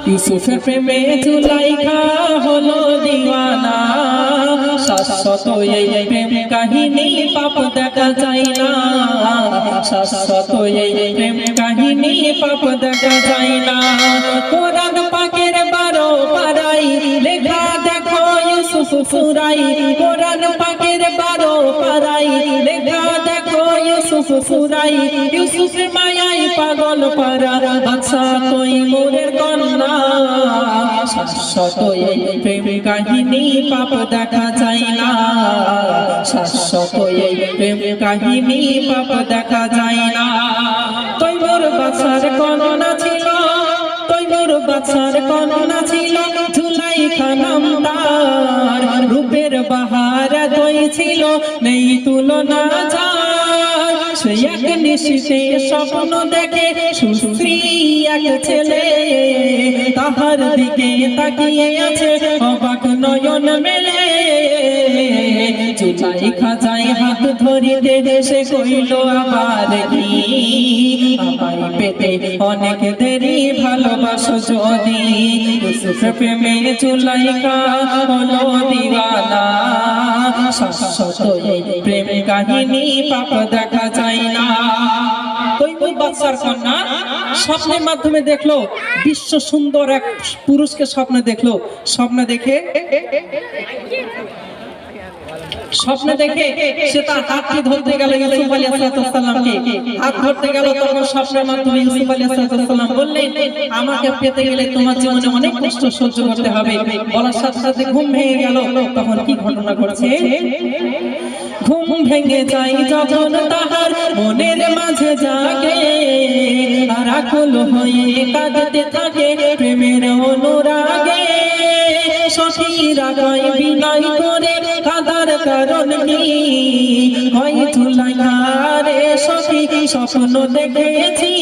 ইউসুফের প্রেমে জুলাইখা হলো দিওয়ানা, শাশ্বত এই প্রেম কাহিনী পাপ দেখা যায় না, শাশ্বত এই প্রেম কাহিনী পাপ দেখা যায় না। কোরআন পাকের 12 পারায় লেখা দেখো ইউসুফ ফুরাই, কোরআন পাকের 12 পারায় লেখা দেখো ইউসুফ ফুরাই। ইউসুফের মায়ায় পাগল পারা বাদশা তৈমুরের কন্যা, শাশ্বত এই প্রেম কাহিনী পাপ দেখা যায় না, শাশ্বত এই প্রেম কাহিনী পাপ দেখা যায় না। তৈমুর বাদশার কন্যা ছিল, তৈমুর বাদশার কন্যা ছিল জুলাইখা নাম তার, রূপের বাহার দই ছিল নেই তুলনা যার। সে এক নিশিতে স্বপ্ন দেখে সুশ্রী এক ছেলে, তাহার দিকে তাকিয়ে আছে অবাক নয়ন মেলে। জুলাইখা যায় হাত ধরিতে সে কইল আবার কি, আমায় পেতে অনেক দেরি ভালোবাসো যদি। ইউসুফ প্রেমে জুলাইখা হলো দিওয়ানা, শাশ্বত এই প্রেম কাহিনী পাপ দেখা যায় না। তৈমুর বাদশার কন্যা স্বপ্নের মাধ্যমে দেখলো বিশ্ব সুন্দর এক পুরুষকে, স্বপ্নে দেখলো। স্বপ্নে দেখে সে তার হাতটি ধরতে গেল ইউসুফ আলাইহিস সালামকে, হাত ধরতে গেল। তখন স্বপ্নের মাধ্যমে ইউসুফ আলাইহিস সালাম বললেন, আমাকে পেতে গেলে তোমার জীবনে অনেক কষ্ট সহ্য করতে হবে। বলার সাথে সাথে ঘুম ভেঙে গেল। তখন কি ঘটনা ঘটছে? ঘুম ভেঙে যায় যখন তাহার মনের মাঝে জাগে, আর আকুল হয়ে কাঁদতে থাকে প্রেমের অনুরাগে। সখীরা কয় বিনয় করে কাদার কারণ কি, হয় জুলাইখা রে সখী স্বপ্ন দেখেছি,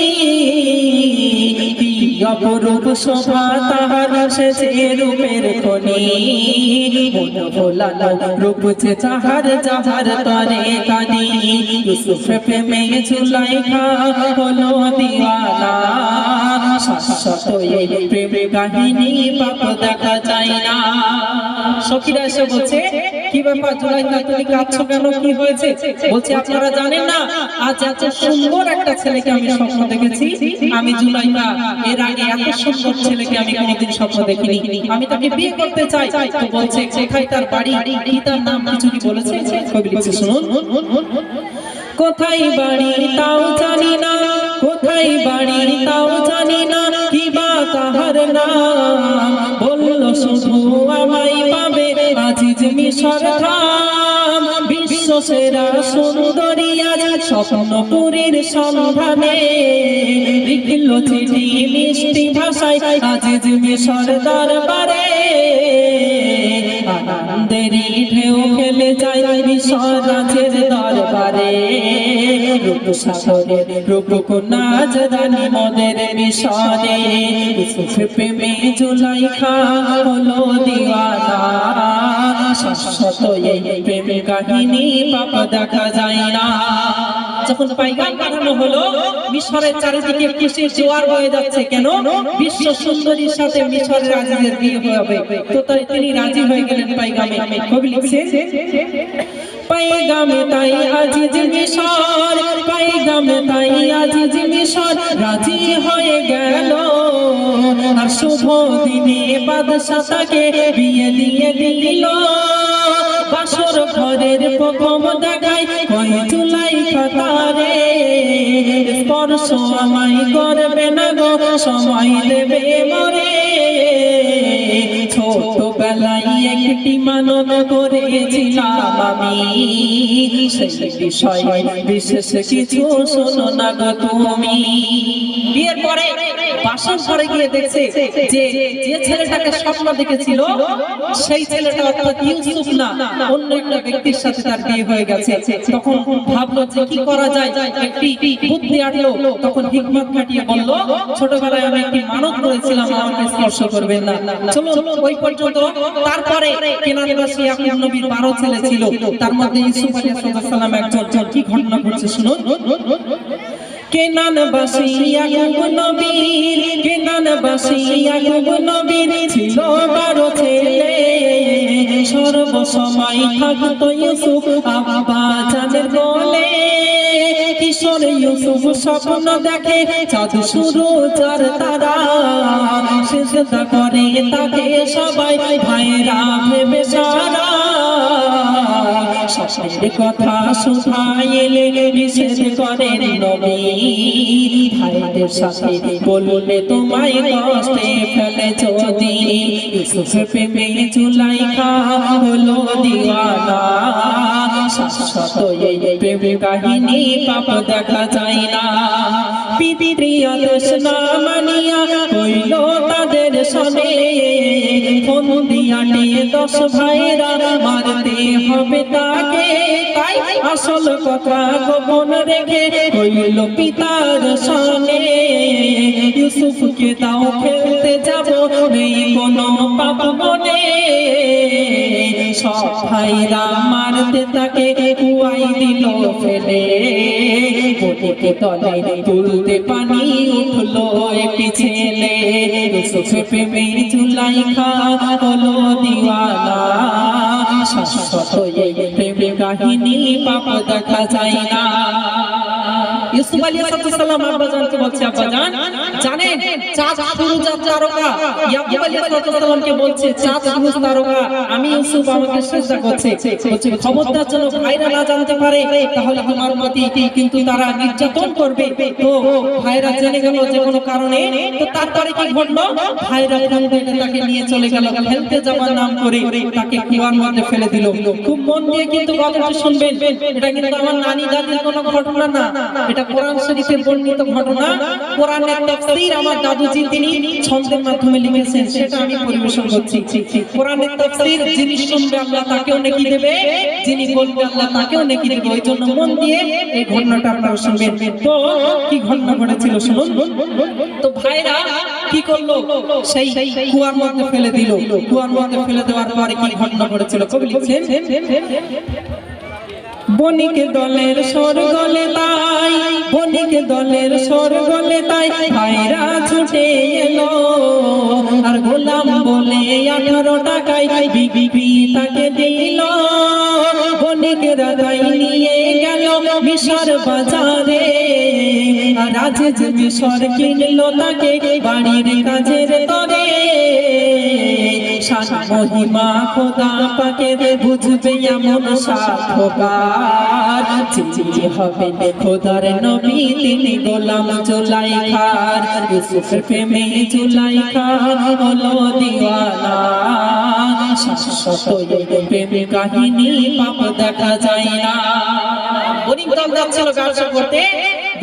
অপরূপ শোভা তাহার সে রূপের খনি, মন ভোলানো রূপ যে যাহার যাহার তরে কানি। ইউসুফ প্রেমে জুলাইখা হলো দিওয়ানা, শাশ্বত এই প্রেম কাহিনী পাপ দেখা যায় না। সখীরা এসে বলছে, কি ব্যাপার জুলাইখা তুমি কাঁদছো কেন, কি হয়েছে? বলছে, আপনারা জানেন না আজ এত সুন্দর একটা ছেলেকে আমি স্বপ্ন দেখেছি। আমি জুলাইখা এর আগে এত সুন্দর ছেলেকে আমি কোনোদিন স্বপ্ন দেখিনি, আমি তাকে বিয়ে করতে চাই। তো বলছে কোথায় তার বাড়ি, কি তার নাম, কিছু কি বলেছে? কবি লিখছে শুনুন, কোথায় বাড়ি তাও জানি না, কোথায় বাড়ি তাও জানি না, কি বা তাহার নাম, বললো শুধু আমায় পাবে আজিজ মিশর ধাম। বিশ্ব সেরা সুন্দরী আজ স্বপ্নপুরীর সন্ধানে, লিখল চিঠি মিষ্টি ভাষায় আজিজ মিশর দরবারে। আনন্দেরই ঢেউ খেলে যায় মিশর রাজের দরবারে, রূপসাগরের রূপকন্যা রানী মদের মিশরে। ইউসুফ প্রেমে জুলাইখা হলো দিওয়ানা, শাশ্বত এই প্রেম কাহিনী পাপ দেখা যায় না। যখন পাইগাম পাঠানো হলো, মিশরের চারিদিকে খুশির জোয়ার বয়ে যাচ্ছে। কেন? বিশ্ব সুন্দরীর সাথে মিশরের আজিজের বিয়ে হবে। তো তিনি রাজি হয়ে গেলেন পাইগামে। কবি লিখছে, পাইগামে তাই আজিজ মিশর, পাইগামে তাই আজিজ মিশর রাজি হয়ে গেল, আর শুভ দিনে বাদশা তাকে বিয়ে দিয়ে দিল। বাসর ঘরের প্রথম দেখায় কয় জুলাইখা তারে, স্পর্শ আমায় করবে না গো, সময় দেবে মরে। ছোটবেলায় একটি মানত করেছিলাম আমি, সেই বিষয়ে বিশেষ কিছু শোনো না গো তুমি। বিয়ের পরে বাসর ঘরে গিয়ে দেখছে যে ছেলেটাকে স্বপ্ন দেখেছিল সেই ছেলেটা অর্থাৎ ইউসুফ না, অন্য একটা ব্যক্তির সাথে তার বিয়ে হয়ে গেছে। তখন ভাবলো যে কি করা যায়, একটি বুদ্ধি আটলো। তখন হিকমত খাটিয়ে বলল, ছোটবেলায় আমি একটি মানত করেছিলাম আমাকে স্পর্শ করবেন না, চলো ওই পর্যন্ত। তারপরে কেনানবাসী ইয়াকুব নবীর 12 ছেলে ছিল, তার মধ্যে ইউসুফ আলাইহিস সালাম একজন। কি ঘটনা ঘটছে শুনুন, কেনানবাসী ইয়াকুব নবীর, কেনানবাসী ইয়াকুব নবীর ছিল 12 ছেলে। সর্বসময় থাকতো ইউসুফ আব্বা জানের কোলে। কিশোর ইউসুফ স্বপ্ন দেখে চাঁদ সূরজ আর তারা, সিজদা করে তাকে সবাই ভাইরা ভেবে সারা। স্বপ্নের কথা শুনাইলে নিষেধ করেন নবী, ভাইদের সাথে বললে তোমায় কষ্টে ফেলে যদি। ইউসুফের প্রেমে জুলাইখা হলো দিওয়ানা, শাশ্বত এই প্রেম কাহিনী পাপ দেখা যায় না। পিতৃয়া তৃষ্ণা মানিয়া হইল তাদের সনে, ফোন দিয়াটে 10 ভাইরা মারতে হবে তাকে। তাই আসল কথা গোপন রেখে হইল পিতার সনে। ইউসুফকে দাও খেলতে যাব, নেই কোনো পাপ মনে। সব ভাইরা মারতে তাকে কুয়াই দিল ফেলে। বটিকে তলে তুলতে পানি উঠলো একটি ছেলে। ইউসুফের প্রেমে জুলাইখা হলো দিওয়ানা, শাশ্বত এই প্রেম কাহিনী পাপ দেখা যায় না। ইউসুফ আলাইহিস সালাম আব্বাজানকে বলছে, আব্বাজান জানেন চাঁদ সূরজ তারকা। ইয়াকুব আলাইহিস সালামকে বলছে চাঁদ সূরজ তারকা, আমি ইউসুফ আমাকে সিজদা করছে। বলছে খবরদার যেন ভাইরা না জানতে পারে, তাহলে তোমার প্রতি কিন্তু তারা নির্যাতন করবে। তো ভাইরা জেনে গেল যে কোনো কারণে, তো তারপরে কি ঘটলো, ভাইরা তাকে নিয়ে চলে গেল, ফেলতে যাবার নাম করে তাকে কুয়ার মধ্যে ফেলে দিল। খুব মন দিয়ে কিন্তু গল্পটা শুনবেন, এটা কিন্তু আমার নানি দাদির কোনো ঘটনা না, এটা কোরআন শরীফে বর্ণিত ঘটনা। কোরআনের তাফসীর আমার দাদুজি তিনি ছন্দের মাধ্যমে লিখেছেন, সেটা আমি পরিবেশন করছি। কোরআনের তাফসীর যিনি শুনবে আল্লাহ তাকেও নেকি দেবে, যিনি বলবে আল্লাহ তাকেও নেকি দেবে। ওই জন্য মন দিয়ে এই ঘটনাটা আপনারা শুনবেন। তো কি ঘটনা ঘটেছিল শুনুন। তো ভাইরা কি করলো, সেই কুয়ার মধ্যে ফেলে দিল। কুয়ার মধ্যে ফেলে দেওয়ার পরে কি ঘটনা ঘটেছিল কবি লিখছেন, বণিক দলের স্বর গলে তাই, বণিক দলের স্বর গলে তাই ভাইরা ছুটে এলো। আর গোলাম বলে 18 টাকায় বিবি তাকে দিল। বণিকরা তাই নিয়ে গেল মিশর বাজারে, রাজেজ মিশর কিনলো তাকে বাড়ির কাজের তরে। শান মহিমা খোদা পাকের বুঝবে এমন সাধকার, যিনি হবেন খোদার নবী তিনি গোলাম জুলাইখার। ইউসুফের প্রেমে জুলাইখা হলো দিওয়ানা, শাশ্বত এই প্রেম কাহিনী পাপ দেখা যায় না। বণিক দল যাচ্ছিল ব্যবসা করতে,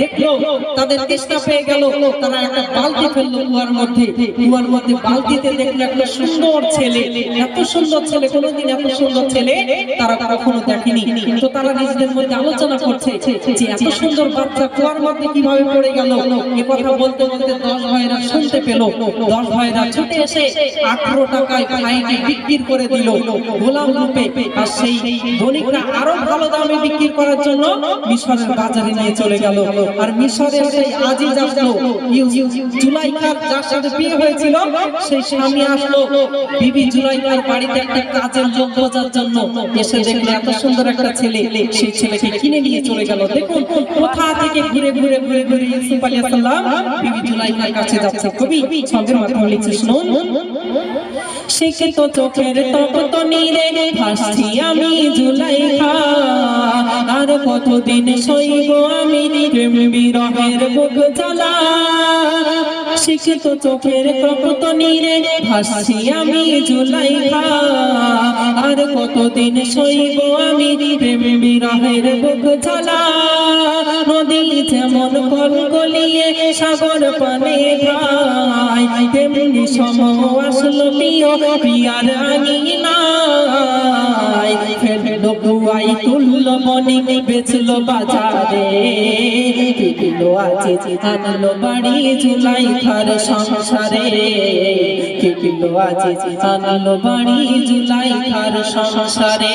দেখলো তাদের তেষ্টা পেয়ে গেল, তারা একটা বালতি ফেললো কুয়ার মধ্যে। কুয়ার মধ্যে বালতিতে দেখলো একটা সুন্দর ছেলে, এত সুন্দর ছেলে, কোনোদিন এত সুন্দর ছেলে তারা কখনো দেখেনি। তো তারা নিজেদের মধ্যে আলোচনা করছে যে এত সুন্দর বাচ্চা কুয়ার মধ্যে কিভাবে পড়ে গেল। এ কথা বলতে বলতে 10 ভাইরা শুনতে পেল। 10 ভাইরা ছুটে এসে 18 টাকায় ভাইকে বিক্রি করে দিল গোলাম রূপে। আর সেই বণিকরা আরো ভালো দামে বিক্রি করার জন্য মিশরের বাজারে নিয়ে চলে গেল। আর মিশরের সেই আজিজ আসলো, জুলাইখার যার সাথে বিয়ে হয়েছিল সেই স্বামী আসলো বিবি জুলাইখার বাড়িতে একটা কাজের লোক খোঁজার জন্য। এসে দেখলো এত সুন্দর একটা ছেলে, সেই ছেলেকে কিনে নিয়ে চলে গেল। দেখুন কোথা থেকে ঘুরে ঘুরে ঘুরে ঘুরে ইউসুফ আলাইহিস সালাম বিবি জুলাইখার কাছে যাচ্ছে। কবি ছন্দের মাধ্যমে লিখছে শুনুন, শিক্ষিত চোখের তপ্ত নীরে ভাসছি আমি জুলাইখা, আর কতদিন সইব আমি প্রেম বিরহের বুক জ্বালা। শিক্ষিত চোখের তপ্ত নীরে ভাসছি আমি জুলাইখা, আর কতদিন সইব আমি প্রেম বিরহের বুক জ্বালা। নদী যেমন কলকলিয়ে সাগর পানে ভাই, তেমনি সময় আসলো পিয়ার আঙিনায়। ফেললো বুয়াই তুললো বণিক বেচলো বাজারে, কিলো আজিজ আনলো বাড়ি জুলাইখার সংসারে। কিলো আজিজ আনলো বাড়ি জুলাইখার সংসারে।